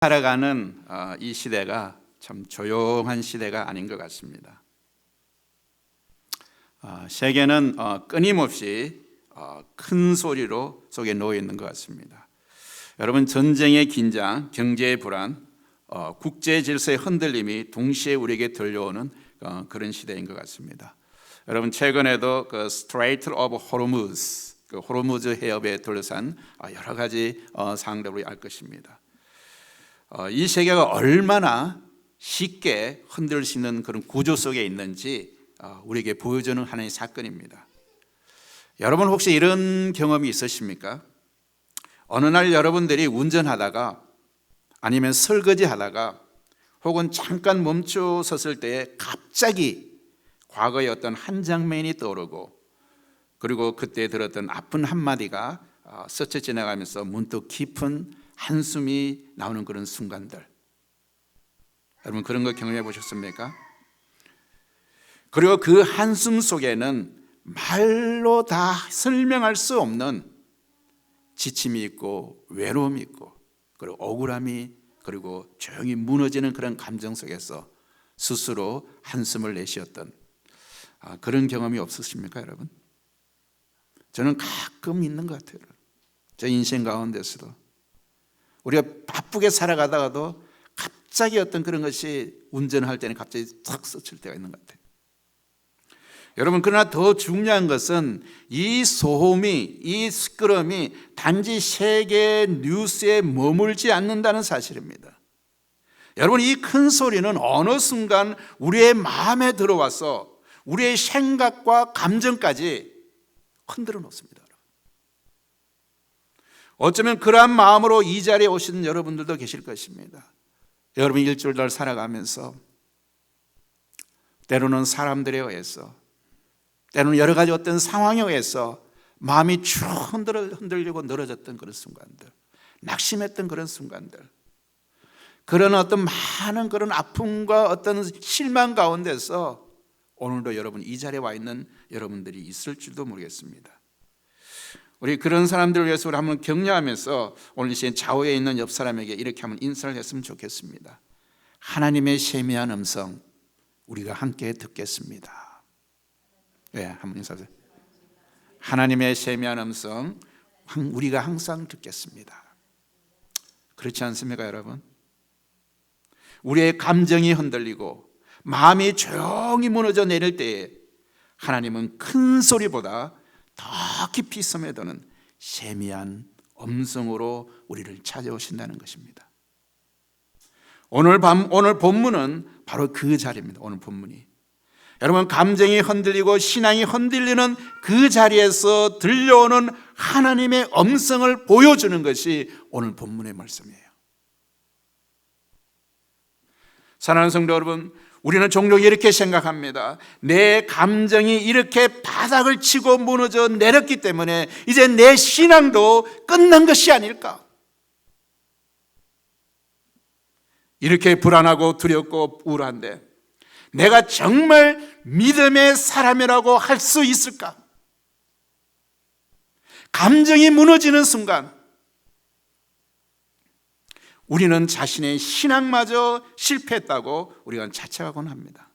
살아가는 이 시대가 참 조용한 시대가 아닌 것 같습니다. 세계는 끊임없이 큰 소리로 속에 놓여 있는 것 같습니다. 여러분, 전쟁의 긴장, 경제의 불안, 국제 질서의 흔들림이 동시에 우리에게 들려오는 그런 시대인 것 같습니다. 여러분, 최근에도 그 스트레이트 오브 호르무즈, 그 호르무즈 해협에 둘러싼 여러 가지 상황들을 우리 알 것입니다. 이 세계가 얼마나 쉽게 흔들 수 있는 그런 구조 속에 있는지 우리에게 보여주는 하나의 사건입니다. 여러분, 혹시 이런 경험이 있으십니까? 어느 날 여러분들이 운전하다가 아니면 설거지하다가 혹은 잠깐 멈춰 섰을 때에 갑자기 과거의 어떤 한 장면이 떠오르고, 그리고 그때 들었던 아픈 한마디가 스쳐 지나가면서 문득 깊은 한숨이 나오는 그런 순간들, 여러분 그런 거 경험해 보셨습니까? 그리고 그 한숨 속에는 말로 다 설명할 수 없는 지침이 있고 외로움이 있고, 그리고 억울함이, 그리고 조용히 무너지는 그런 감정 속에서 스스로 한숨을 내쉬었던 그런 경험이 없으십니까, 여러분? 저는 가끔 있는 것 같아요. 제 인생 가운데서도 우리가 바쁘게 살아가다가도 갑자기 어떤 그런 것이 운전할 때는 갑자기 탁 스칠 때가 있는 것 같아요. 여러분, 그러나 더 중요한 것은 이 소음이, 이 시끄러움이 단지 세계 뉴스에 머물지 않는다는 사실입니다. 여러분, 이 큰 소리는 어느 순간 우리의 마음에 들어와서 우리의 생각과 감정까지 흔들어 놓습니다. 어쩌면 그러한 마음으로 이 자리에 오신 여러분들도 계실 것입니다. 여러분, 일주일날 살아가면서 때로는 사람들에 의해서, 때로는 여러 가지 어떤 상황에 의해서 마음이 쭉 흔들리고 늘어졌던 그런 순간들, 낙심했던 그런 순간들, 그런 어떤 많은 그런 아픔과 어떤 실망 가운데서 오늘도 여러분 이 자리에 와 있는 여러분들이 있을 줄도 모르겠습니다. 우리 그런 사람들을 위해서 우리 한번 격려하면서 오늘 이 시간 좌우에 있는 옆 사람에게 이렇게 한번 인사를 했으면 좋겠습니다. 하나님의 세미한 음성 우리가 함께 듣겠습니다. 네, 한번 인사하세요. 하나님의 세미한 음성 우리가 항상 듣겠습니다. 그렇지 않습니까, 여러분? 우리의 감정이 흔들리고 마음이 조용히 무너져 내릴 때에 하나님은 큰 소리보다 더 깊이 스며드는 세미한 음성으로 우리를 찾아오신다는 것입니다. 오늘 본문은 바로 그 자리입니다. 오늘 본문이 여러분, 감정이 흔들리고 신앙이 흔들리는 그 자리에서 들려오는 하나님의 음성을 보여주는 것이 오늘 본문의 말씀이에요. 사랑하는 성도 여러분, 우리는 종종 이렇게 생각합니다. 내 감정이 이렇게 바닥을 치고 무너져 내렸기 때문에 이제 내 신앙도 끝난 것이 아닐까? 이렇게 불안하고 두렵고 우울한데 내가 정말 믿음의 사람이라고 할 수 있을까? 감정이 무너지는 순간 우리는 자신의 신앙마저 실패했다고 우리가 자책하곤 합니다.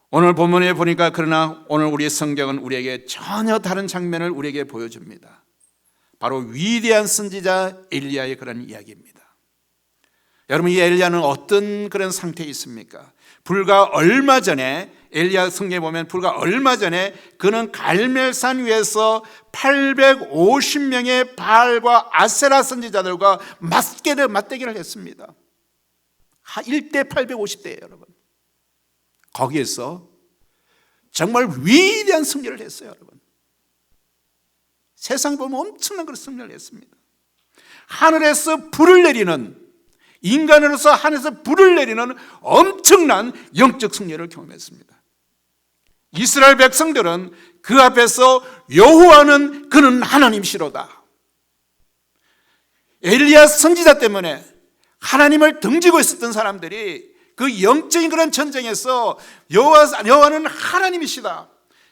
오늘 본문에 보니까 그러나 오늘 우리의 성경은 우리에게 전혀 다른 장면을 우리에게 보여줍니다. 바로 위대한 선지자 엘리야의 그런 이야기입니다. 여러분, 이 엘리야는 어떤 그런 상태에 있습니까? 불과 얼마 전에 엘리야 성경에 보면 불과 얼마 전에 그는 갈멜산 위에서 850명의 바알과 아세라 선지자들과 맞대결을 했습니다. 1대 850대예요, 여러분. 거기에서 정말 위대한 승리를 했어요, 여러분. 세상 보면 엄청난 그런 승리를 했습니다. 하늘에서 불을 내리는, 인간으로서 하늘에서 불을 내리는 엄청난 영적 승리를 경험했습니다. 이스라엘 백성들은 그 앞에서 여호와는 그는 하나님시로다. 엘리야 선지자 때문에 하나님을 등지고 있었던 사람들이 그 영적인 그런 전쟁에서 여호와는 하나님이시다,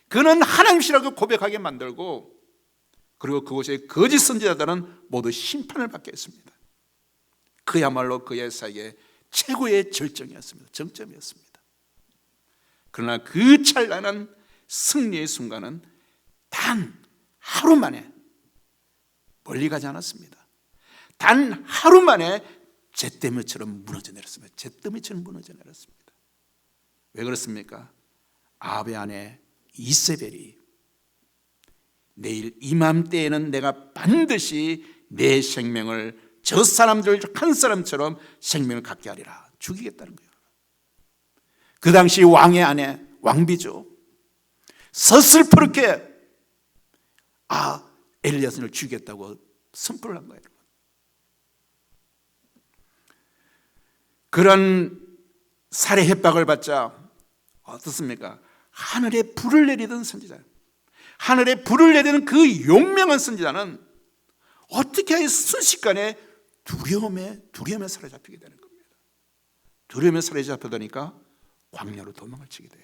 그는 하나님이시라고 고백하게 만들고, 그리고 그곳에 거짓 선지자들은 모두 심판을 받게 했습니다. 그야말로 그의 사이의 최고의 절정이었습니다. 정점이었습니다. 그러나 그 찬란한 승리의 순간은 단 하루 만에 멀리 가지 않았습니다. 단 하루 만에 잿더미처럼 무너져 내렸습니다. 잿더미처럼 무너져 내렸습니다. 왜 그렇습니까? 아합의 아내 이세벨이 내일 이맘때에는 내가 반드시 내 생명을 저 사람들 한 사람처럼 생명을 갖게 하리라, 죽이겠다는 거예요. 그 당시 왕의 아내, 왕비죠. 서슬퍼렇게 엘리야신을 죽이겠다고 선포를 한 거예요. 그런 살해 협박을 받자 어떻습니까? 하늘에 불을 내리던 선지자, 하늘에 불을 내리는 그 용맹한 선지자는 어떻게 해야 순식간에 두려움에 사로잡히게 되는 겁니다. 두려움에 사로잡히니까 광야로 도망을 치게 돼요.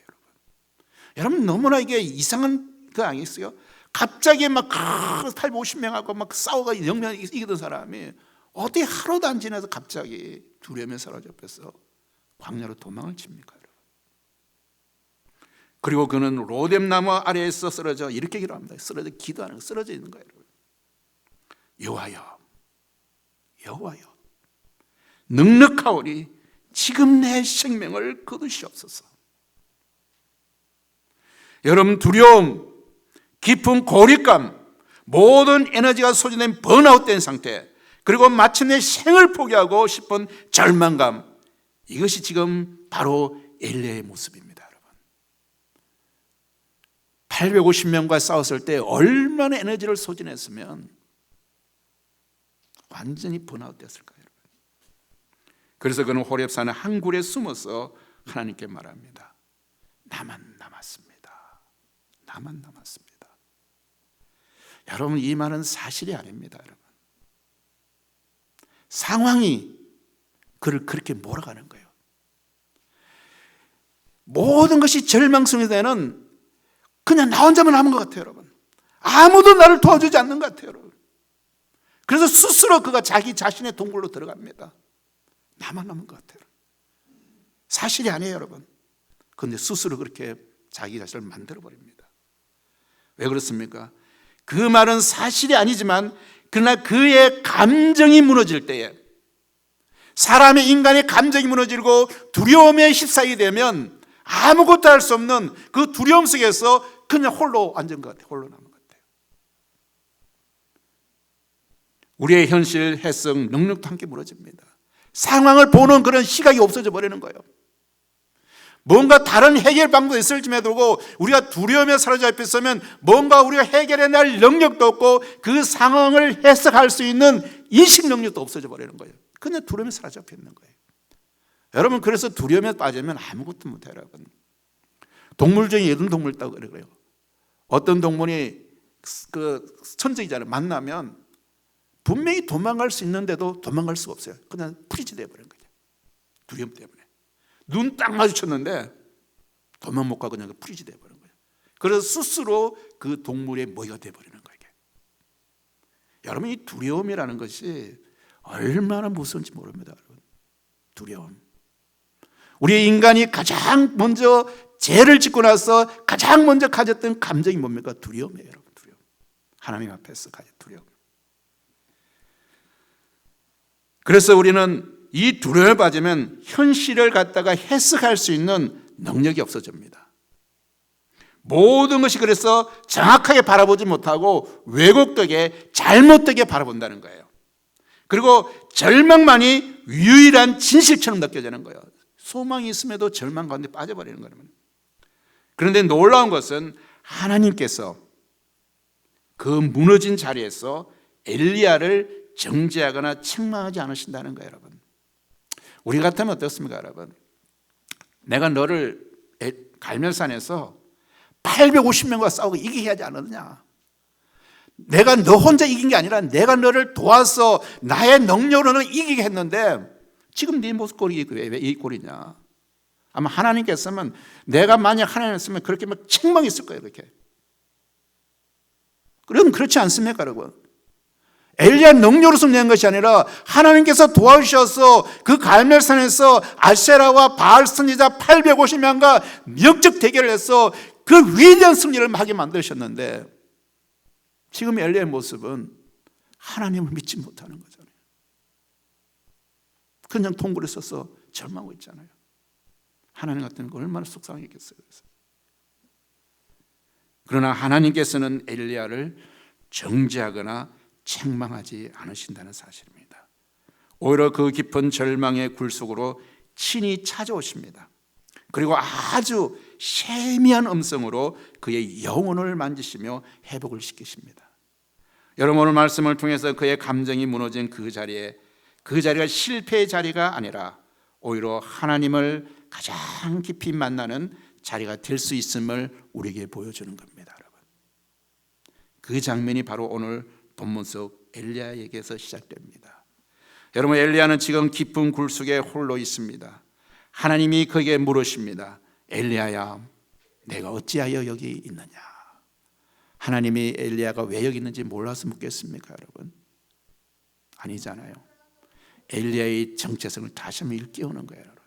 여러분 너무나 이게 이상한 거 아니겠어요? 갑자기 막 850명하고 막 싸우고 영명 이기던 사람이 어떻게 하루도 안 지나서 갑자기 두려움에 사로잡혀서 광야로 도망을 칩니까? 여러분? 그리고 그는 로뎀나무 아래에서 쓰러져 이렇게 기도합니다. 쓰러져 기도하는 거, 쓰러져 있는 거예요. 여호와여, 여호와여, 넉넉하오니 지금 내 생명을 거두시옵소서. 여러분 두려움, 깊은 고립감, 모든 에너지가 소진된 번아웃된 상태, 그리고 마침내 생을 포기하고 싶은 절망감, 이것이 지금 바로 엘리야의 모습입니다. 여러분 850명과 싸웠을 때 얼마나 에너지를 소진했으면 완전히 번아웃 됐을까요? 여러분? 그래서 그는 호렙산의 한 굴에 숨어서 하나님께 말합니다. 나만 남았습니다. 나만 남았습니다. 여러분 이 말은 사실이 아닙니다. 여러분 상황이 그를 그렇게 몰아가는 거예요. 모든 것이 절망성이 되는 그냥 나 혼자만 남은 것 같아요. 여러분 아무도 나를 도와주지 않는 것 같아요. 여러분 그래서 스스로 그가 자기 자신의 동굴로 들어갑니다. 나만 남은 것 같아요. 사실이 아니에요. 여러분 그런데 스스로 그렇게 자기 자신을 만들어버립니다. 왜 그렇습니까? 그 말은 사실이 아니지만 그러나 그의 감정이 무너질 때에, 사람의 인간의 감정이 무너지고 두려움에 휩싸이게 되면 아무것도 할 수 없는 그 두려움 속에서 그냥 홀로 앉은 것 같아요. 홀로 남은 것 같아요. 우리의 현실, 해석, 능력도 함께 무너집니다. 상황을 보는 그런 시각이 없어져 버리는 거예요. 뭔가 다른 해결 방법이 있을지라도 우리가 두려움에 사로잡혔으면 뭔가 우리가 해결해낼 능력도 없고 그 상황을 해석할 수 있는 인식 능력도 없어져 버리는 거예요. 그냥 두려움에 사로잡혀 있는 거예요. 여러분 그래서 두려움에 빠지면 아무것도 못해요. 여러분 동물 중에 이런 동물 있다고 그래요. 어떤 동물이 그 천적이잖아요. 만나면 분명히 도망갈 수 있는데도 도망갈 수가 없어요. 그냥 프리즈 돼버린 거예요. 두려움 때문에. 눈 딱 마주쳤는데 도망 못 가고 그냥 프리즈 돼버린 거예요. 그래서 스스로 그 동물의 먹이가 돼버리는 거예요. 여러분 이 두려움이라는 것이 얼마나 무서운지 모릅니다. 여러분 두려움. 우리 인간이 가장 먼저 죄를 짓고 나서 가장 먼저 가졌던 감정이 뭡니까? 두려움이에요. 여러분 두려움. 하나님 앞에서 가진 두려움. 그래서 우리는 이 두려움에 빠지면 현실을 갖다가 해석할 수 있는 능력이 없어집니다. 모든 것이 그래서 정확하게 바라보지 못하고 왜곡되게 잘못되게 바라본다는 거예요. 그리고 절망만이 유일한 진실처럼 느껴지는 거예요. 소망이 있음에도 절망 가운데 빠져버리는 거예요. 그런데 놀라운 것은 하나님께서 그 무너진 자리에서 엘리야를 정죄하거나 책망하지 않으신다는 거예요. 여러분 우리 같으면 어떻습니까? 여러분 내가 너를 갈멜산에서 850명과 싸우고 이기게 하지 않았느냐? 내가 너 혼자 이긴 게 아니라 내가 너를 도와서 나의 능력으로는 이기게 했는데 지금 네 모습 꼴이 왜 이 꼴이냐? 아마 하나님께서는 내가 만약 하나님이었으면 그렇게 막 책망했을 거예요. 그렇게. 그럼 그렇지 않습니까? 여러분 엘리야 능력으로서 낸 것이 아니라 하나님께서 도와주셔서 그 갈멜산에서 아세라와 바알 선지자 850명과 영적 대결을 해서 그 위대한 승리를 하게 만드셨는데, 지금 엘리야의 모습은 하나님을 믿지 못하는 거잖아요. 그냥 통굴에 서서 절망하고 있잖아요. 하나님 같은 거 얼마나 속상했겠어요. 그러나 하나님께서는 엘리야를 정죄하거나 책망하지 않으신다는 사실입니다. 오히려 그 깊은 절망의 굴 속으로 친히 찾아오십니다. 그리고 아주 세미한 음성으로 그의 영혼을 만지시며 회복을 시키십니다. 여러분, 오늘 말씀을 통해서 그의 감정이 무너진 그 자리가 실패의 자리가 아니라 오히려 하나님을 가장 깊이 만나는 자리가 될 수 있음을 우리에게 보여주는 겁니다. 여러분, 그 장면이 바로 오늘 본문 속 엘리야에게서 시작됩니다. 여러분, 엘리야는 지금 깊은 굴 속에 홀로 있습니다. 하나님이 그에게 물으십니다. 엘리야야, 내가 어찌하여 여기 있느냐? 하나님이 엘리야가 왜 여기 있는지 몰라서 묻겠습니까, 여러분? 아니잖아요. 엘리야의 정체성을 다시 한번 일깨우는 거예요, 여러분.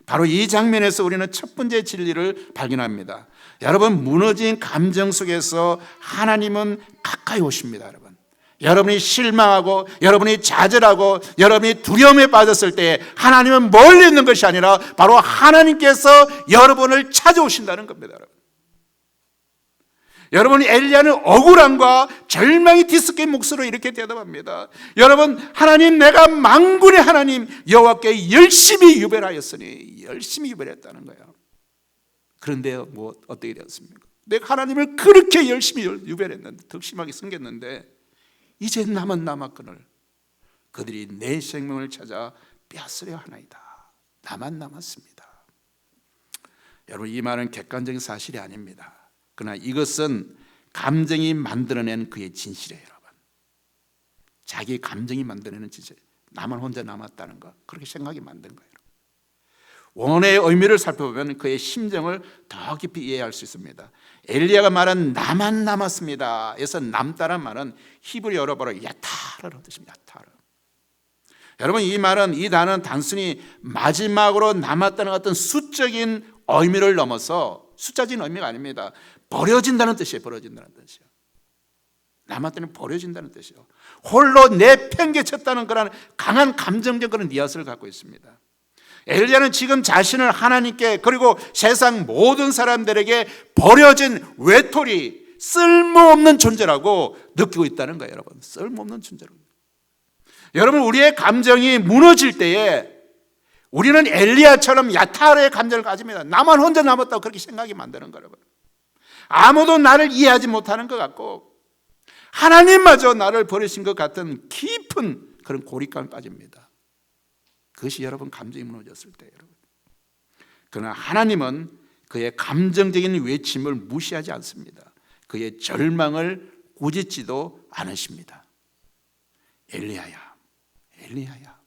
바로 이 장면에서 우리는 첫 번째 진리를 발견합니다. 여러분, 무너진 감정 속에서 하나님은 가까이 오십니다, 여러분. 여러분이 실망하고 여러분이 좌절하고 여러분이 두려움에 빠졌을 때 하나님은 멀리 있는 것이 아니라 바로 하나님께서 여러분을 찾아오신다는 겁니다, 여러분. 여러분, 엘리야는 억울함과 절망이 뒤섞인 목소리로 이렇게 대답합니다. 여러분, 하나님, 내가 만군의 하나님 여호와께 열심히 유별하였으니, 열심히 유별했다는 거예요. 그런데 뭐 어떻게 되었습니까? 내가 하나님을 그렇게 열심히 유별했는데, 덕심하게 섬겼는데 이제 남았거늘 그들이 내 생명을 찾아 빼앗으려 하나이다. 나만 남았습니다. 여러분, 이 말은 객관적인 사실이 아닙니다. 그러나 이것은 감정이 만들어낸 그의 진실이에요, 여러분. 자기 감정이 만들어내는 진실. 나만 혼자 남았다는 거, 그렇게 생각이 만든 거예요. 원어의 의미를 살펴보면 그의 심정을 더 깊이 이해할 수 있습니다. 엘리야가 말한 나만 남았습니다. 그래서 남다란 말은 히브리어로 바로 야타르라는 뜻입니다. 야타르. 여러분, 이 말은, 이 단어는 단순히 마지막으로 남았다는 어떤 수적인 의미를 넘어서, 숫자적인 의미가 아닙니다. 버려진다는 뜻이에요. 버려진다는 뜻이요. 남았다는 버려진다는 뜻이요. 홀로 내팽개쳤다는 그런 강한 감정적 그런 뉘앙스를 갖고 있습니다. 엘리야는 지금 자신을 하나님께 그리고 세상 모든 사람들에게 버려진 외톨이, 쓸모없는 존재라고 느끼고 있다는 거예요, 여러분. 쓸모없는 존재라고. 여러분, 우리의 감정이 무너질 때에 우리는 엘리야처럼 야타르의 감정을 가집니다. 나만 혼자 남았다고 그렇게 생각이 만드는 거예요, 여러분. 아무도 나를 이해하지 못하는 것 같고 하나님마저 나를 버리신 것 같은 깊은 그런 고립감에 빠집니다. 그것이 여러분 감정이 무너졌을 때, 여러분. 그러나 하나님은 그의 감정적인 외침을 무시하지 않습니다. 그의 절망을 꾸짖지도 않으십니다. 엘리야야, 엘리야야,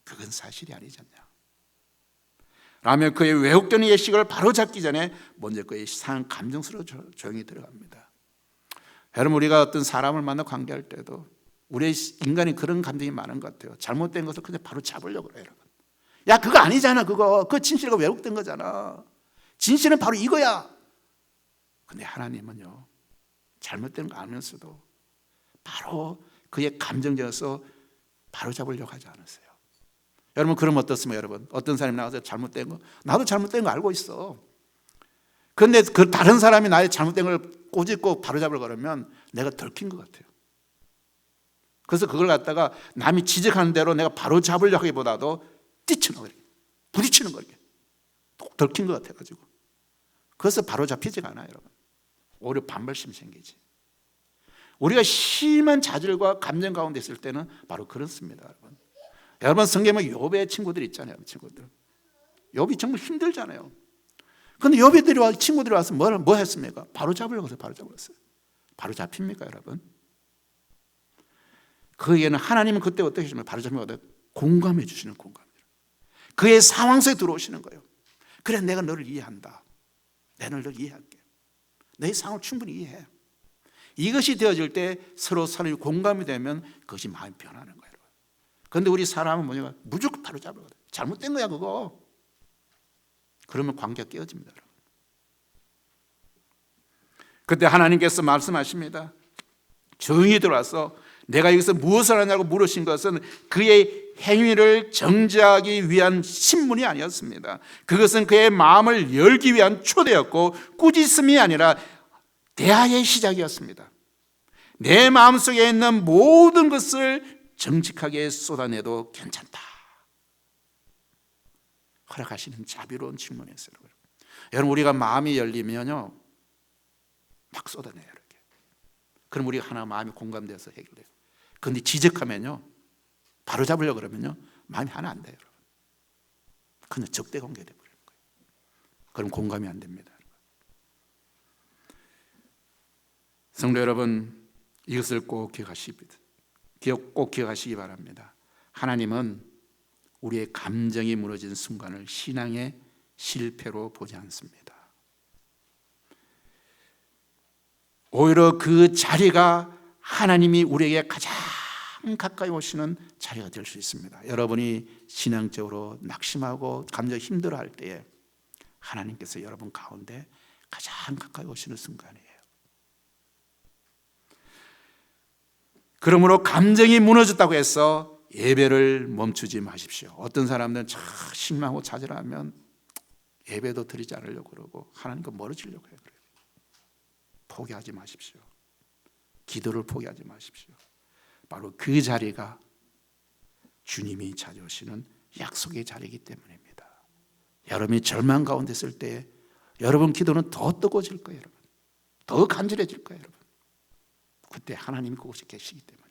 그건 사실이 아니지 않냐 라며 그의 왜곡되는 예식을 바로잡기 전에 먼저 그의 상한 감정스러워 조용히 들어갑니다. 여러분, 우리가 어떤 사람을 만나 관계할 때도 우리의 인간이 그런 감정이 많은 것 같아요. 잘못된 것을 그냥 바로 잡으려고 그래요, 여러분. 야, 그거 아니잖아. 그거 진실이 왜곡된 거잖아. 진실은 바로 이거야. 근데 하나님은요, 잘못된 거 알면서도 바로 그의 감정적에서 바로 잡으려고 하지 않으세요. 여러분, 그럼 어떻습니까? 여러분, 어떤 사람이 나와서 잘못된 거, 나도 잘못된 거 알고 있어. 그런데 그 다른 사람이 나의 잘못된 걸 꼬집고 바로잡으려 그러면 내가 덜킨 것 같아요. 그래서 그걸 갖다가 남이 지적하는 대로 내가 바로잡으려고 하기보다도 뛰치는 거예요. 부딪히는 거예요. 덜킨 것 같아가지고. 그래서 바로잡히지가 않아요, 여러분. 오히려 반발심이 생기지. 우리가 심한 좌절과 감정 가운데 있을 때는 바로 그렇습니다, 여러분. 여러분, 성경에 욥의 친구들 있잖아요, 친구들. 욥이 정말 힘들잖아요. 그런데 욥의 친구들이 와서 뭐 했습니까? 바로 잡으려고 해서 바로 잡았어요. 바로 잡힙니까, 여러분? 그에게는 하나님은 그때 어떻게 하시면 바로 잡히면 공감해 주시는 공감이에요. 그의 상황 속에 들어오시는 거예요. 그래, 내가 너를 이해한다. 내가 너를 이해할게. 내 상황을 충분히 이해해. 이것이 되어질 때 서로 사람이 공감이 되면 그것이 마음이 변하는 거예요. 그런데 우리 사람은 뭐냐, 무조건 바로 잡아거든요. 잘못된 거야 그거. 그러면 관계가 깨어집니다. 여러분. 그때 하나님께서 말씀하십니다. 조용히 들어와서 내가 여기서 무엇을 하냐고 물으신 것은 그의 행위를 정죄하기 위한 신문이 아니었습니다. 그것은 그의 마음을 열기 위한 초대였고 꾸짖음이 아니라 대화의 시작이었습니다. 내 마음속에 있는 모든 것을 정직하게 쏟아내도 괜찮다. 허락하시는 자비로운 질문이었어요. 여러분, 우리가 마음이 열리면요 막 쏟아내요. 이렇게. 그럼 우리가 하나 마음이 공감돼서 해결돼요. 그런데 지적하면요, 바로 잡으려고 그러면요 마음이 하나 안 돼요. 여러분. 그냥 적대 관계 돼버리는 거예요. 그럼 공감이 안 됩니다. 성도 여러분, 이것을 꼭 기억하시기 바랍니다. 하나님은 우리의 감정이 무너진 순간을 신앙의 실패로 보지 않습니다. 오히려 그 자리가 하나님이 우리에게 가장 가까이 오시는 자리가 될 수 있습니다. 여러분이 신앙적으로 낙심하고 감정 힘들어할 때에 하나님께서 여러분 가운데 가장 가까이 오시는 순간이에요. 그러므로 감정이 무너졌다고 해서 예배를 멈추지 마십시오. 어떤 사람들은 참 실망하고 좌절하면 예배도 드리지 않으려고 그러고 하나님과 멀어지려고 해요. 포기하지 마십시오. 기도를 포기하지 마십시오. 바로 그 자리가 주님이 찾아오시는 약속의 자리이기 때문입니다. 여러분이 절망 가운데 있을 때 여러분 기도는 더 뜨거워질 거예요. 여러분. 더 간절해질 거예요. 여러분. 그때 하나님이 그곳에 계시기 때문입니다.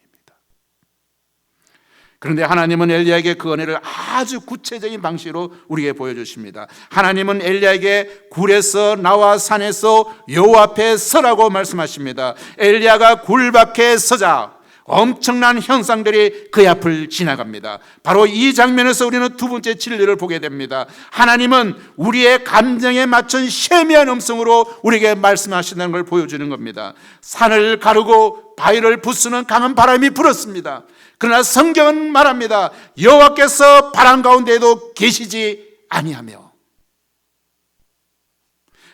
그런데 하나님은 엘리야에게 그 은혜를 아주 구체적인 방식으로 우리에게 보여주십니다. 하나님은 엘리야에게 굴에서 나와 산에서 여호와 앞에 서라고 말씀하십니다. 엘리야가 굴 밖에 서자 엄청난 현상들이 그의 앞을 지나갑니다. 바로 이 장면에서 우리는 두 번째 진리를 보게 됩니다. 하나님은 우리의 감정에 맞춘 세미한 음성으로 우리에게 말씀하신다는 걸 보여주는 겁니다. 산을 가르고 바위를 부수는 강한 바람이 불었습니다. 그러나 성경은 말합니다. 여호와께서 바람 가운데에도 계시지 아니하며,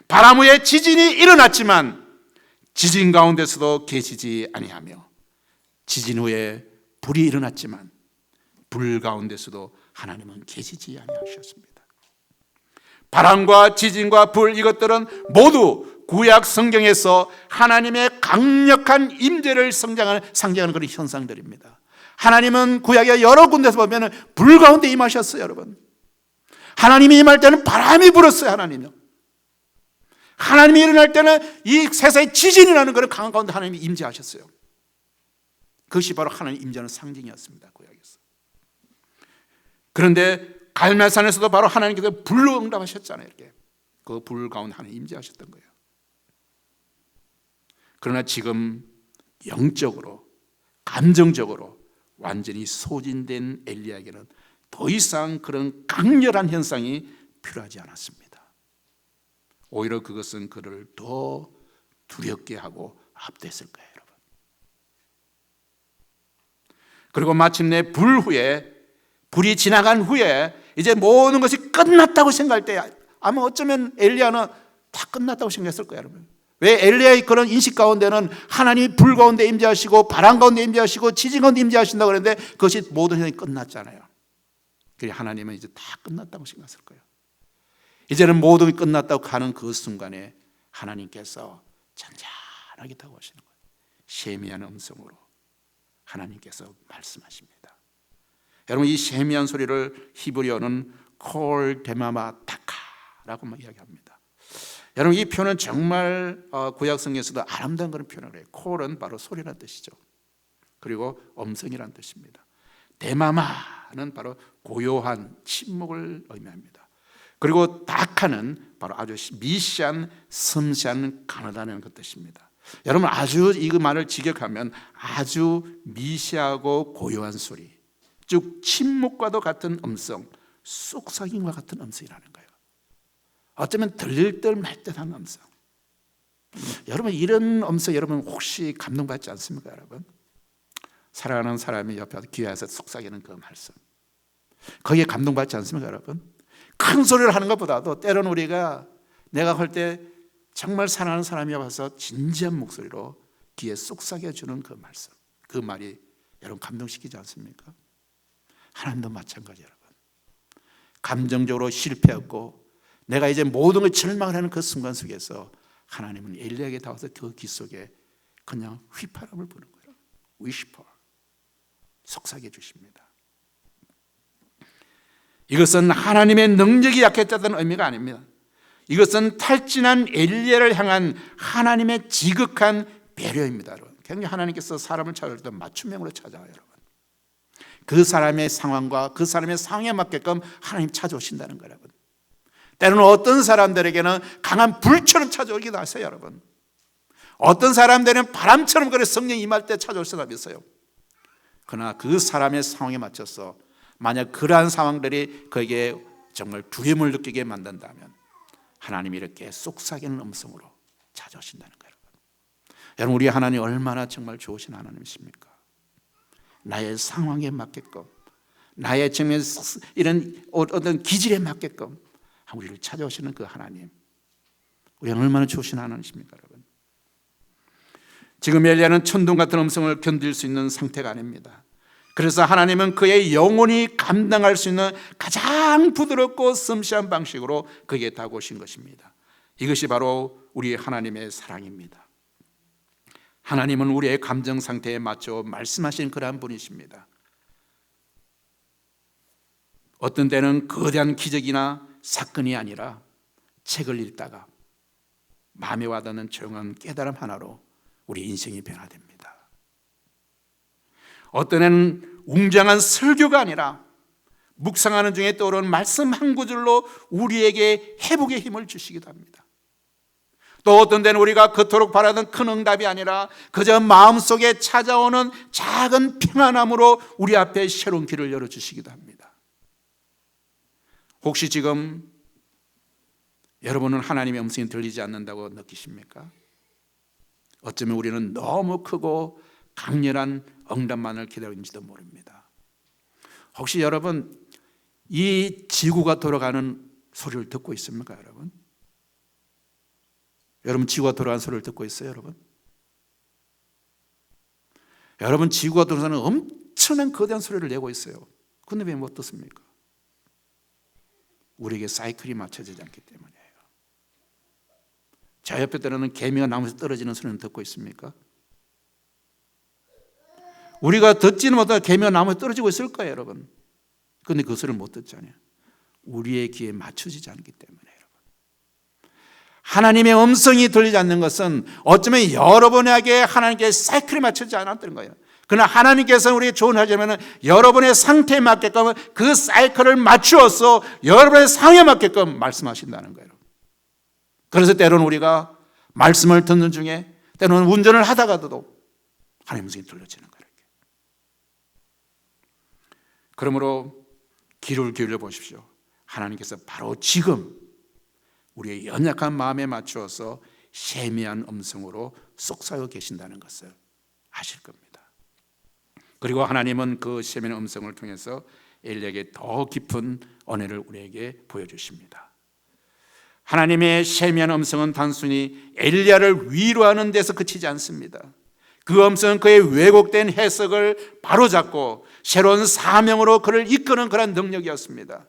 바람 후에 지진이 일어났지만 지진 가운데서도 계시지 아니하며, 지진 후에 불이 일어났지만 불 가운데서도 하나님은 계시지 아니하셨습니다. 바람과 지진과 불, 이것들은 모두 구약 성경에서 하나님의 강력한 임재를 상징하는 그런 현상들입니다. 하나님은 구약의 여러 군데서 보면 불 가운데 임하셨어요. 여러분, 하나님이 임할 때는 바람이 불었어요. 하나님이 일어날 때는 이 세상에 지진이 나는 그런 강한 가운데 하나님이 임재하셨어요. 그것이 바로 하나님의 임재하는 상징이었습니다. 구약에서. 그런데 갈멜산에서도 바로 하나님께서 불로 응답하셨잖아요. 이렇게 그 불 가운데 하나님 임재하셨던 거예요. 그러나 지금 영적으로, 감정적으로 완전히 소진된 엘리야에게는 더 이상 그런 강렬한 현상이 필요하지 않았습니다. 오히려 그것은 그를 더 두렵게 하고 압도했을 거예요. 여러분. 그리고 마침내 불이 지나간 후에 이제 모든 것이 끝났다고 생각할 때 아마 어쩌면 엘리야는 다 끝났다고 생각했을 거예요. 여러분. 왜 엘리야의 그런 인식 가운데는 하나님이 불 가운데 임재하시고 바람 가운데 임재하시고 지진 가운데 임재하신다고 그랬는데 그것이 모든 현상이 끝났잖아요. 그래서 하나님은 이제 다 끝났다고 생각했을 거예요. 이제는 모든 게 끝났다고 하는 그 순간에 하나님께서 잔잔하게 다가오시는 거예요. 세미한 음성으로 하나님께서 말씀하십니다. 여러분, 이 세미한 소리를 히브리어는 콜 데마마 타카라고 이야기합니다. 여러분, 이 표현은 정말 구약 성경에서도 아름다운 그런 표현을 해요. 콜은 바로 소리라는 뜻이죠. 그리고 음성이라는 뜻입니다. 데마마는 바로 고요한 침묵을 의미합니다. 그리고 다카는 바로 아주 미시한, 섬세한, 가느다는 그 뜻입니다. 여러분, 아주 이 말을 직역하면 아주 미시하고 고요한 소리, 즉 침묵과도 같은 음성, 쏙삭임과 같은 음성이라는 거예요. 어쩌면 들릴 듯 말 듯한 음성. 여러분 이런 음성 여러분 혹시 감동받지 않습니까? 여러분 사랑하는 사람이 옆에 귀에서 속삭이는 그 말씀 거기에 감동받지 않습니까? 여러분 큰 소리를 하는 것보다도 때로는 우리가 내가 할 때 정말 사랑하는 사람이 와서 진지한 목소리로 귀에 속삭여주는 그 말씀 그 말이 여러분 감동시키지 않습니까? 하나님도 마찬가지 여러분 감정적으로 실패했고 내가 이제 모든 걸 절망을 하는 그 순간 속에서 하나님은 엘리야에게 나와서 그 귀 속에 그냥 휘파람을 부는 거예요. 위시퍼 속삭여 주십니다. 이것은 하나님의 능력이 약했다는 의미가 아닙니다. 이것은 탈진한 엘리야를 향한 하나님의 지극한 배려입니다. 여러분. 굉장히 하나님께서 사람을 찾을 때 맞춤형으로 찾아와요. 여러분. 그 사람의 상황과 그 사람의 상황에 맞게끔 하나님 찾아오신다는 거예요. 여러분. 때로는 어떤 사람들에게는 강한 불처럼 찾아오기도 하세요. 여러분. 어떤 사람들은 바람처럼 그래 성령이 임할 때 찾아올 사람이 있어요. 그러나 그 사람의 상황에 맞춰서 만약 그러한 상황들이 그에게 정말 두려움을 느끼게 만든다면 하나님이 이렇게 속삭이는 음성으로 찾아오신다는 거예요. 여러분 우리 하나님 얼마나 정말 좋으신 하나님이십니까? 나의 상황에 맞게끔 나의 정말 이런 어떤 기질에 맞게끔 우리를 찾아오시는 그 하나님 우리 얼마나 좋으신 하나님이십니까? 여러분 지금 엘리야는 천둥 같은 음성을 견딜 수 있는 상태가 아닙니다. 그래서 하나님은 그의 영혼이 감당할 수 있는 가장 부드럽고 섬세한 방식으로 그에게 다가오신 것입니다. 이것이 바로 우리 하나님의 사랑입니다. 하나님은 우리의 감정 상태에 맞춰 말씀하시는 그러한 분이십니다. 어떤 때는 거대한 기적이나 사건이 아니라 책을 읽다가 마음에 와닿는 조용한 깨달음 하나로 우리 인생이 변화됩니다. 어떤 애는 웅장한 설교가 아니라 묵상하는 중에 떠오르는 말씀 한 구절로 우리에게 회복의 힘을 주시기도 합니다. 또 어떤 데는 우리가 그토록 바라던 큰 응답이 아니라 그저 마음속에 찾아오는 작은 평안함으로 우리 앞에 새로운 길을 열어주시기도 합니다. 혹시 지금 여러분은 하나님의 음성이 들리지 않는다고 느끼십니까? 어쩌면 우리는 너무 크고 강렬한 응답만을 기다리는지도 모릅니다. 혹시 여러분 이 지구가 돌아가는 소리를 듣고 있습니까? 여러분 지구가 돌아가는 소리를 듣고 있어요? 여러분 지구가 돌아가는 엄청난 거대한 소리를 내고 있어요. 근데 왜 못 듣습니까? 우리에게 사이클이 맞춰지지 않기 때문이에요. 저 옆에 때로는 개미가 나무에서 떨어지는 소리는 듣고 있습니까? 우리가 듣지는 못하고 개미가 나무에 떨어지고 있을 거예요, 여러분. 그런데 그 소리를 못 듣잖아요. 우리의 귀에 맞춰지지 않기 때문에. 하나님의 음성이 들리지 않는 것은 어쩌면 여러분에게 하나님께 사이클이 맞춰지지 않았던 거예요. 그러나 하나님께서 우리에게 조언하자면 여러분의 상태에 맞게끔 그 사이클을 맞추어서 여러분의 상황에 맞게끔 말씀하신다는 거예요. 그래서 때로는 우리가 말씀을 듣는 중에 때로는 운전을 하다가도 하나님의 음성이 들려지는 거예요. 그러므로 귀를 기울여 보십시오. 하나님께서 바로 지금 우리의 연약한 마음에 맞추어서 세미한 음성으로 속삭여 계신다는 것을 아실 겁니다. 그리고 하나님은 그 세미한 음성을 통해서 엘리야에게 더 깊은 은혜를 우리에게 보여주십니다. 하나님의 세미한 음성은 단순히 엘리야를 위로하는 데서 그치지 않습니다. 그 음성은 그의 왜곡된 해석을 바로잡고 새로운 사명으로 그를 이끄는 그런 능력이었습니다.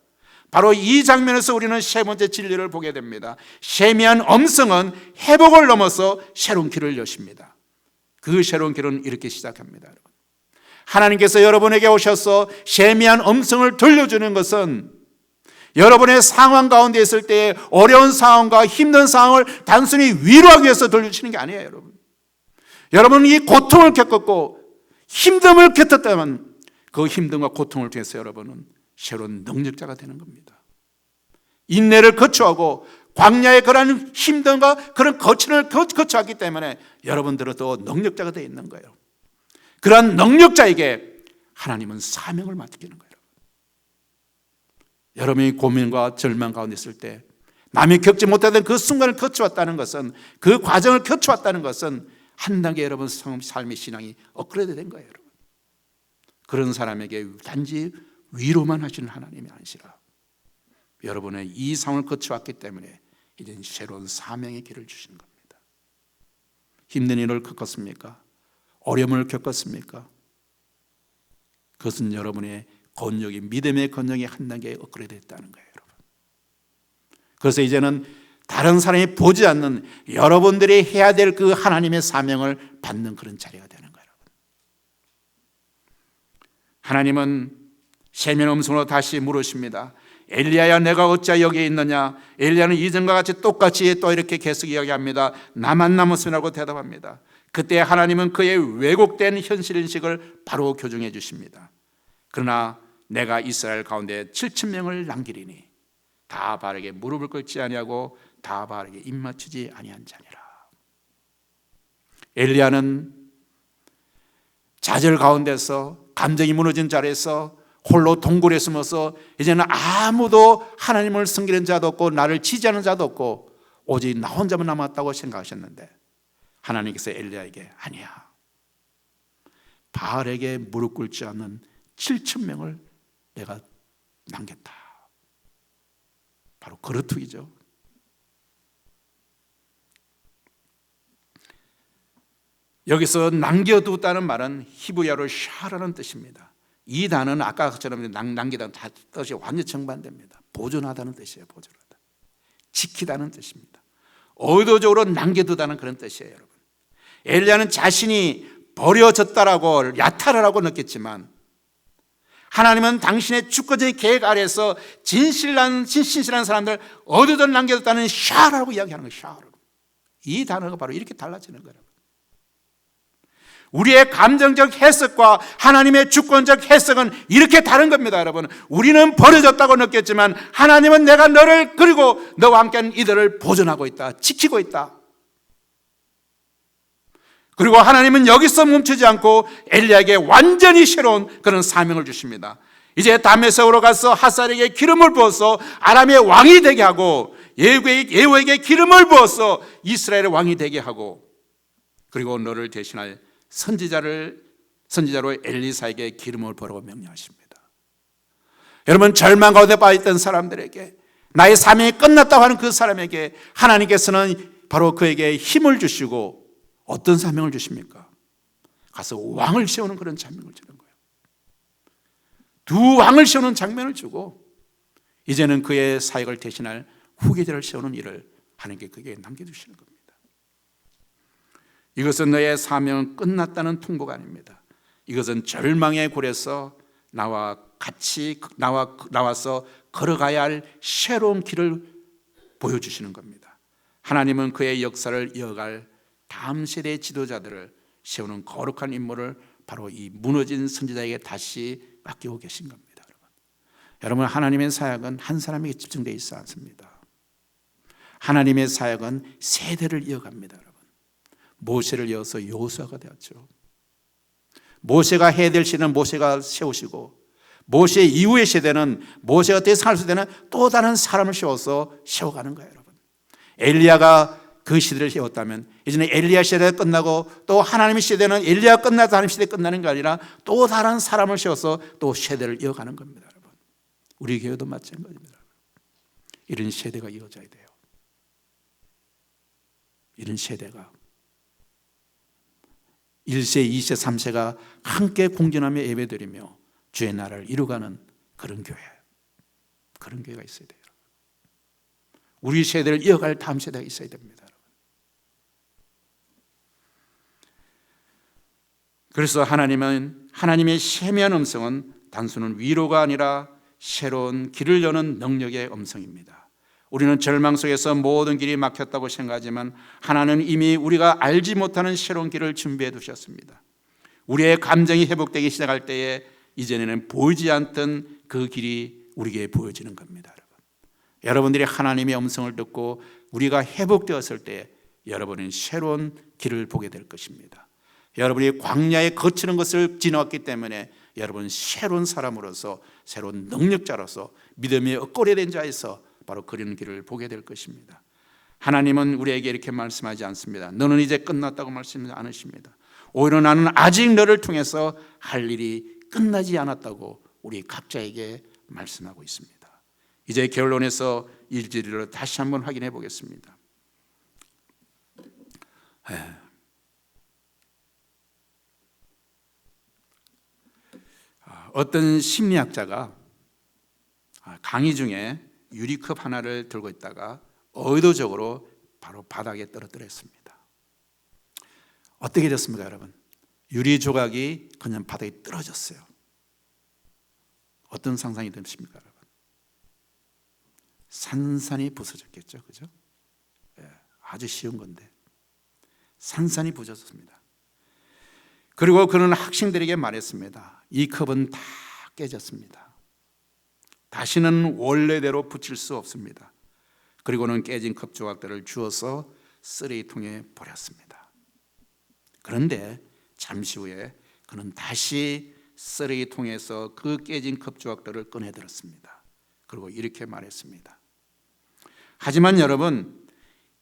바로 이 장면에서 우리는 세 번째 진리를 보게 됩니다. 세미한 음성은 회복을 넘어서 새로운 길을 여십니다. 그 새로운 길은 이렇게 시작합니다. 하나님께서 여러분에게 오셔서 세미한 음성을 들려주는 것은 여러분의 상황 가운데 있을 때 어려운 상황과 힘든 상황을 단순히 위로하기 위해서 들려주시는 게 아니에요. 여러분이 고통을 겪었고 힘듦을 겪었다면 그 힘듦과 고통을 통해서 여러분은 새로운 능력자가 되는 겁니다. 인내를 거쳐하고 광야의 그런 힘듦과 그런 거침을 거쳐왔기 때문에 여러분들은 또 능력자가 되어 있는 거예요. 그러한 능력자에게 하나님은 사명을 맡기는 거예요. 여러분이 고민과 절망 가운데 있을 때 남이 겪지 못하던 그 순간을 거쳐왔다는 것은, 그 과정을 거쳐왔다는 것은 한 단계 여러분 삶의 신앙이 업그레이드 된 거예요. 여러분. 그런 사람에게 단지 위로만 하시는 하나님이 아니시라, 여러분의 이 상황을 거쳐왔기 때문에 이제는 새로운 사명의 길을 주시는 겁니다. 힘든 일을 겪었습니까? 어려움을 겪었습니까? 그것은 여러분의 건력이, 믿음의 건력이 한 단계 업그레이드 됐다는 거예요, 여러분. 그래서 이제는 다른 사람이 보지 않는 여러분들이 해야 될 그 하나님의 사명을 받는 그런 자리가 되는 거예요, 여러분. 하나님은 세미한 음성으로 다시 물으십니다. 엘리야야, 내가 어찌 여기에 있느냐? 엘리야는 이전과 같이 똑같이 또 이렇게 계속 이야기합니다. 나만 남았으라고 대답합니다. 그때 하나님은 그의 왜곡된 현실인식을 바로 교정해 주십니다. 그러나 내가 이스라엘 가운데 7,000명을 남기리니 다 바알에게 무릎을 꿇지 아니하고 다 바알에게 입맞추지 아니한 자니라. 엘리야는 좌절 가운데서, 감정이 무너진 자리에서 홀로 동굴에 숨어서 이제는 아무도 하나님을 섬기는 자도 없고 나를 지지하는 자도 없고 오직 나 혼자만 남았다고 생각하셨는데, 하나님께서 엘리야에게 아니야, 바알에게 무릎 꿇지 않는 7,000명을 내가 남겼다. 바로 거르투이죠. 여기서 남겨두었다는 말은 히브리어로 샤라는 뜻입니다. 이 단어는 아까처럼 남기다는 뜻이 완전 정반대입니다. 보존하다는 뜻이에요. 보존하다, 지키다는 뜻입니다. 의도적으로 남겨두다는 그런 뜻이에요, 여러분. 엘리야는 자신이 버려졌다라고, 야타라라고 느꼈지만 하나님은 당신의 주권적인 계획 아래에서 진실한 사람들 어디든 남겨뒀다는 샤라고 이야기하는 거예요. 샤라. 이 단어가 바로 이렇게 달라지는 거예요. 우리의 감정적 해석과 하나님의 주권적 해석은 이렇게 다른 겁니다, 여러분. 우리는 버려졌다고 느꼈지만 하나님은 내가 너를, 그리고 너와 함께하는 이들을 보존하고 있다, 지키고 있다. 그리고 하나님은 여기서 멈추지 않고 엘리야에게 완전히 새로운 그런 사명을 주십니다. 이제 다메섹으로 가서 하살에게 기름을 부어서 아람의 왕이 되게 하고, 예후에게 기름을 부어서 이스라엘의 왕이 되게 하고, 그리고 너를 대신할 선지자로 엘리사에게 기름을 부으라고 명령하십니다. 여러분, 절망 가운데 빠져있던 사람들에게, 나의 사명이 끝났다고 하는 그 사람에게 하나님께서는 바로 그에게 힘을 주시고 어떤 사명을 주십니까? 가서 왕을 세우는 그런 사명을 주는 거예요. 두 왕을 세우는 장면을 주고 이제는 그의 사역을 대신할 후계자를 세우는 일을 하나님께 그에게 남겨주시는 겁니다. 이것은 너의 사명은 끝났다는 통보가 아닙니다. 이것은 절망의 굴에서 나와서 걸어가야 할 새로운 길을 보여주시는 겁니다. 하나님은 그의 역사를 이어갈 다음 세대의 지도자들을 세우는 거룩한 임무를 바로 이 무너진 선지자에게 다시 맡기고 계신 겁니다. 여러분, 하나님의 사역은 한 사람에게 집중되어 있지 않습니다. 하나님의 사역은 세대를 이어갑니다. 여러분, 모세를 이어서 여호수아가 되었죠. 모세가 해야 될 시대는 모세가 세우시고, 모세 이후의 세대는 모세가 때 살 때는 또 다른 사람을 세워가는 거예요. 여러분, 엘리야가 그 시대를 세웠다면 이제는 엘리야 시대가 끝나고 또 하나님의 시대는 엘리야가 끝나서 하나님 시대가 끝나는 게 아니라 또 다른 사람을 세워서 또 세대를 이어가는 겁니다. 여러분, 우리 교회도 마찬가지입니다. 이런 세대가 이어져야 돼요. 이런 세대가 1세, 2세, 3세가 함께 공존하며 예배드리며 주의 나라를 이루어가는 그런 교회, 그런 교회가 있어야 돼요. 우리 세대를 이어갈 다음 세대가 있어야 됩니다. 그래서 하나님의 세미한 음성은 단순한 위로가 아니라 새로운 길을 여는 능력의 음성입니다. 우리는 절망 속에서 모든 길이 막혔다고 생각하지만 하나님은 이미 우리가 알지 못하는 새로운 길을 준비해 두셨습니다. 우리의 감정이 회복되기 시작할 때에 이전에는 보이지 않던 그 길이 우리에게 보여지는 겁니다. 여러분들이 하나님의 음성을 듣고 우리가 회복되었을 때 여러분은 새로운 길을 보게 될 것입니다. 여러분이 광야에 거치는 것을 지나왔기 때문에 여러분 새로운 사람으로서, 새로운 능력자로서, 믿음의 업그레이드된 자에서 바로 그런 길을 보게 될 것입니다. 하나님은 우리에게 이렇게 말씀하지 않습니다. 너는 이제 끝났다고 말씀하지 않으십니다. 오히려 나는 아직 너를 통해서 할 일이 끝나지 않았다고 우리 각자에게 말씀하고 있습니다. 이제 결론에서 일지를 다시 한번 확인해 보겠습니다. 어떤 심리학자가 강의 중에 유리컵 하나를 들고 있다가 의도적으로 바로 바닥에 떨어뜨렸습니다. 어떻게 됐습니까, 여러분? 유리 조각이 그냥 바닥에 떨어졌어요. 어떤 상상이 되십니까, 여러분? 산산이 부서졌겠죠, 그죠? 아주 쉬운 건데 산산이 부서졌습니다. 그리고 그는 학생들에게 말했습니다. 이 컵은 다 깨졌습니다. 다시는 원래대로 붙일 수 없습니다. 그리고는 깨진 컵 조각들을 주워서 쓰레기통에 버렸습니다. 그런데 잠시 후에 그는 다시 쓰레기통에서 그 깨진 컵 조각들을 꺼내들었습니다. 그리고 이렇게 말했습니다. 하지만 여러분,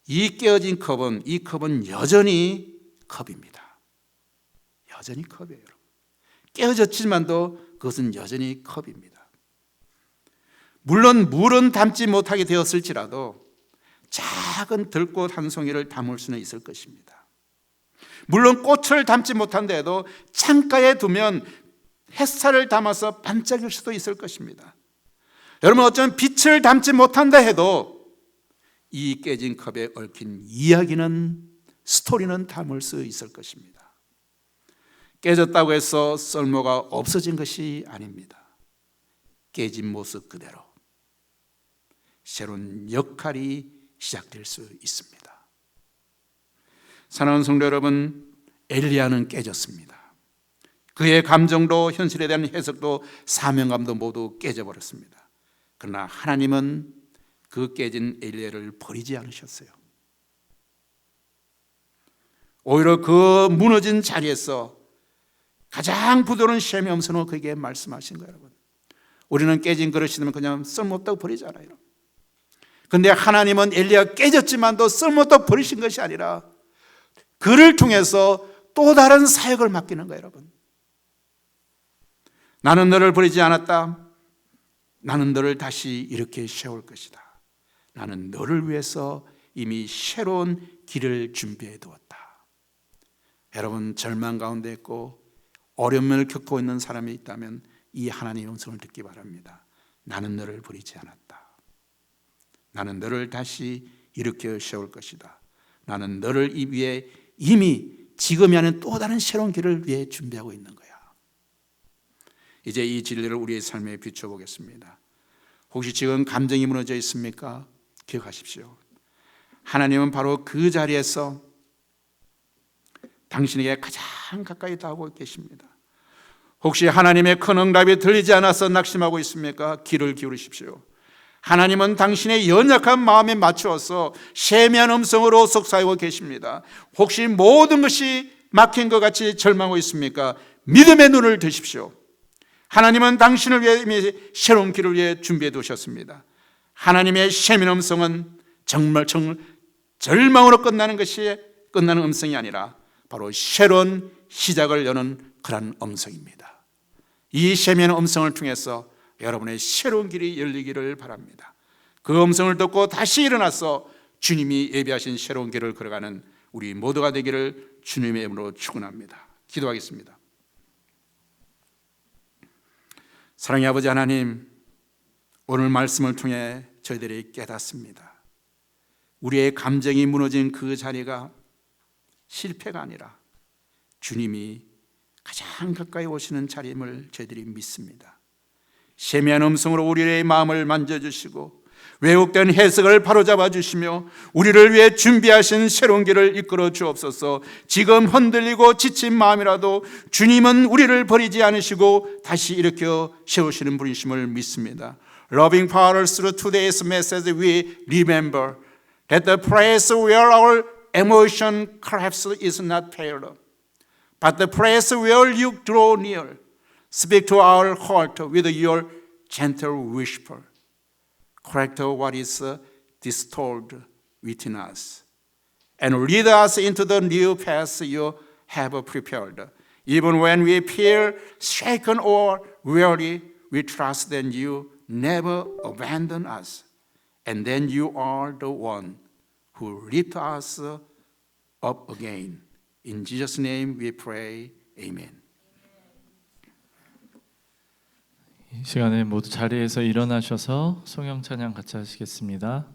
이 깨어진 컵은, 이 컵은 여전히 컵입니다. 여전히 컵이에요. 깨어졌지만도 그것은 여전히 컵입니다. 물론 물은 담지 못하게 되었을지라도 작은 들꽃 한 송이를 담을 수는 있을 것입니다. 물론 꽃을 담지 못한다 해도 창가에 두면 햇살을 담아서 반짝일 수도 있을 것입니다. 여러분, 어쩌면 빛을 담지 못한다 해도 이 깨진 컵에 얽힌 이야기는, 스토리는 담을 수 있을 것입니다. 깨졌다고 해서 쓸모가 없어진 것이 아닙니다. 깨진 모습 그대로 새로운 역할이 시작될 수 있습니다. 사랑하는 성도 여러분, 엘리야는 깨졌습니다. 그의 감정도, 현실에 대한 해석도, 사명감도 모두 깨져버렸습니다. 그러나 하나님은 그 깨진 엘리야를 버리지 않으셨어요. 오히려 그 무너진 자리에서 가장 부드러운 셈의 음성으로 그에게 말씀하신 거예요. 여러분, 우리는 깨진 그릇이면 그냥 쓸모없다고 버리잖아요. 그런데 하나님은 엘리야가 깨졌지만도 쓸모없다고 버리신 것이 아니라 그를 통해서 또 다른 사역을 맡기는 거예요. 여러분, 나는 너를 버리지 않았다. 나는 너를 다시 이렇게 세울 것이다. 나는 너를 위해서 이미 새로운 길을 준비해 두었다. 여러분, 절망 가운데 있고 어려움을 겪고 있는 사람이 있다면 이 하나님의 음성을 듣기 바랍니다. 나는 너를 버리지 않았다. 나는 너를 다시 일으켜 세울 것이다. 나는 너를 위해 이미 지금이 아닌 또 다른 새로운 길을 위해 준비하고 있는 거야. 이제 이 진리를 우리의 삶에 비춰보겠습니다. 혹시 지금 감정이 무너져 있습니까? 기억하십시오. 하나님은 바로 그 자리에서 당신에게 가장 가까이 다가오고 계십니다. 혹시 하나님의 큰 응답이 들리지 않아서 낙심하고 있습니까? 귀를 기울이십시오. 하나님은 당신의 연약한 마음에 맞추어서 세미한 음성으로 속삭이고 계십니다. 혹시 모든 것이 막힌 것 같이 절망하고 있습니까? 믿음의 눈을 드십시오. 하나님은 당신을 위해 새로운 길을 위해 준비해 두셨습니다. 하나님의 세미한 음성은 정말 절망으로 끝나는 음성이 아니라 바로 새로운 시작을 여는 그런 음성입니다. 이 세미한 음성을 통해서 여러분의 새로운 길이 열리기를 바랍니다. 그 음성을 듣고 다시 일어나서 주님이 예비하신 새로운 길을 걸어가는 우리 모두가 되기를 주님의 이름으로 축원합니다. 기도하겠습니다. 사랑의 아버지 하나님, 오늘 말씀을 통해 저희들이 깨닫습니다. 우리의 감정이 무너진 그 자리가 실패가 아니라 주님이 가장 가까이 오시는 자리임을 저희들이 믿습니다. 세미한 음성으로 우리의 마음을 만져주시고 왜곡된 해석을 바로잡아 주시며 우리를 위해 준비하신 새로운 길을 이끌어 주옵소서. 지금 흔들리고 지친 마음이라도 주님은 우리를 버리지 않으시고 다시 일으켜 세우시는 분이심을 믿습니다. Loving Father, through today's message we remember that the place where our emotion collapse is not failure, but the place where you draw near. Speak to our heart with your gentle whisper. correct what is distorted within us, and lead us into the new path you have prepared. Even when we feel shaken or weary, we trust that you never abandon us, and then you are the one who lifts us up again. In Jesus' name we pray. Amen. 이 시간에 모두 자리에서 일어나셔서 성령 찬양 같이 하시겠습니다.